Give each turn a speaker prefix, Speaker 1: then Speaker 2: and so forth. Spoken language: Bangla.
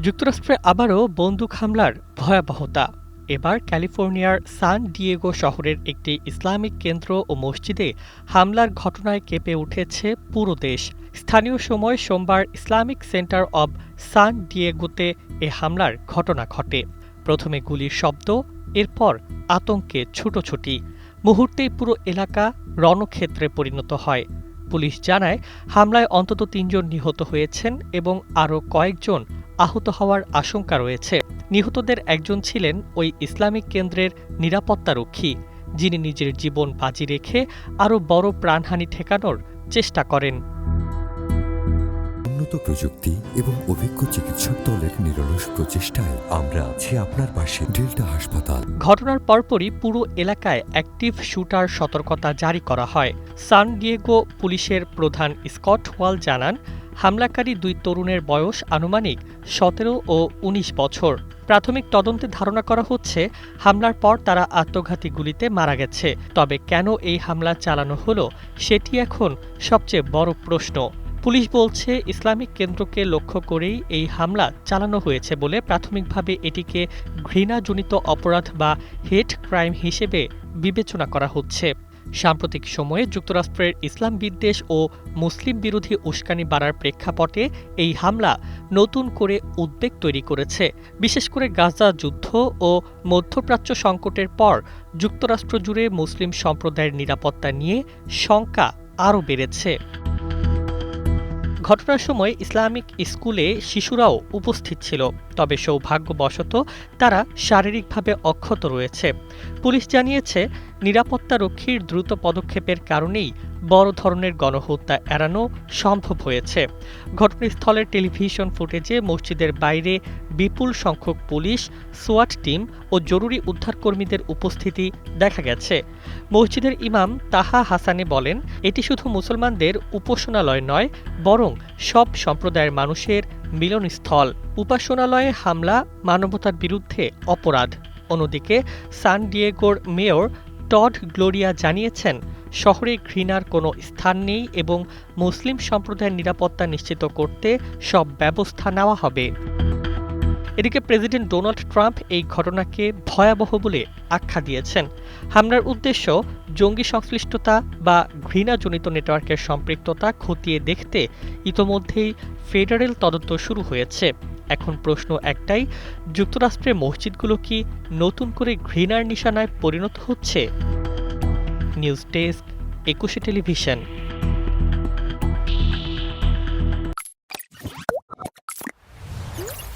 Speaker 1: যুক্তরাষ্ট্রে আবারও বন্দুক হামলার ভয়াবহতা। এবার ক্যালিফোর্নিয়ার সান ডিয়েগো শহরের একটি ইসলামিক কেন্দ্র ও মসজিদে হামলার ঘটনায় কেঁপে উঠেছে পুরো দেশ। স্থানীয় সময় সোমবার ইসলামিক সেন্টার অব সান ডিয়েগোতে এ হামলার ঘটনা ঘটে। প্রথমে গুলির শব্দ, এরপর আতঙ্কে ছুটোছুটি। মুহূর্তেই পুরো এলাকা রণক্ষেত্রে পরিণত হয়। পুলিশ জানায়, হামলায় অন্তত ৩ জন নিহত হয়েছেন এবং আরও কয়েকজন আহত হওয়ার আশঙ্কা রয়েছে। নিহতদের একজন ছিলেন ওই ইসলামিক কেন্দ্রের নিরাপত্তারক্ষী, যিনি নিজের জীবন বাজি রেখে আরও বড় প্রাণহানি ঠেকানোর চেষ্টা করেন।
Speaker 2: উন্নত প্রযুক্তি এবং অভিজ্ঞ চিকিৎসক দলের নিরলস প্রচেষ্টায় আমরা আছি আপনার পাশে। ডেল্টা হাসপাতাল।
Speaker 1: ঘটনার পরপরই পুরো এলাকায় অ্যাক্টিভ শুটার সতর্কতা জারি করা হয়। সান ডিয়েগো পুলিশের প্রধান স্কট ওয়াল জানান, হামলাকারী 2 তরুণের বয়স আনুমানিক 17 ও 19 বছর। প্রাথমিক তদন্তে ধারণা করা হচ্ছে, হামলার পর তারা আত্মঘাতী গুলিতে মারা গেছে। তবে কেন এই হামলা চালানো হলো, সেটি এখন সবচেয়ে বড় প্রশ্ন। পুলিশ বলছে, ইসলামিক কেন্দ্রকে লক্ষ্য করেই এই হামলা চালানো হয়েছে বলে প্রাথমিকভাবে এটিকে ঘৃণাজনিত অপরাধ বা হেট ক্রাইম হিসেবে বিবেচনা করা হচ্ছে। সাম্প্রতিক সময়ে যুক্তরাষ্ট্রের ইসলাম বিদ্বেষ ও মুসলিম বিরোধী উস্কানি বাড়ার প্রেক্ষাপটে এই হামলা নতুন করে উদ্বেগ তৈরি করেছে। বিশেষ করে গাজা যুদ্ধ ও মধ্যপ্রাচ্য সংকটের পর যুক্তরাষ্ট্র জুড়ে মুসলিম সম্প্রদায়ের নিরাপত্তা নিয়ে শঙ্কা আরও বেড়েছে। ঘটনার সময় ইসলামিক স্কুলে শিশুরাও উপস্থিত ছিল, তবে সৌভাগ্যবশত তারা শারীরিকভাবে অক্ষত রয়েছে। পুলিশ জানিয়েছে, নিরাপত্তারক্ষীর দ্রুত পদক্ষেপের কারণেই বড় ধরনের গণহত্যা এড়ানো সম্ভব হয়েছে। ঘটনাস্থলের টেলিভিশন ফুটেজে মসজিদের বাইরে বিপুল সংখ্যক পুলিশ, সোয়াট টিম ও জরুরি উদ্ধারকর্মীদের উপস্থিতি দেখা গেছে। মসজিদের ইমাম তাহা হাসানে বলেন, এটি শুধু মুসলমানদের উপাসনালয় নয়, বরং সব সম্প্রদায়ের মানুষের মিলনস্থল। উপাসনালয়ে হামলা মানবতার বিরুদ্ধে অপরাধ। অন্যদিকে সান ডিয়েগোর মেয়র টড গ্লোরিয়া জানিয়েছেন, শহরে ঘৃণার কোনো স্থান নেই এবং মুসলিম সম্প্রদায়ের নিরাপত্তা নিশ্চিত করতে সব ব্যবস্থা নেওয়া হবে। এদিকে প্রেসিডেন্ট ডোনাল্ড ট্রাম্প এই ঘটনাকে ভয়াবহ বলে আখ্যা দিয়েছেন। হামলার উদ্দেশ্য জঙ্গি সংশ্লিষ্টতা বা ঘৃণাজনিত নেটওয়ার্কের সম্পৃক্ততা খতিয়ে দেখতে ইতোমধ্যেই ফেডারেল তদন্ত শুরু হয়েছে। এখন প্রশ্ন একটাই, যুক্তরাষ্ট্রের মসজিদগুলো কি নতুন করে ঘৃণার নিশানায় পরিণত হচ্ছে? News desk, 21 television.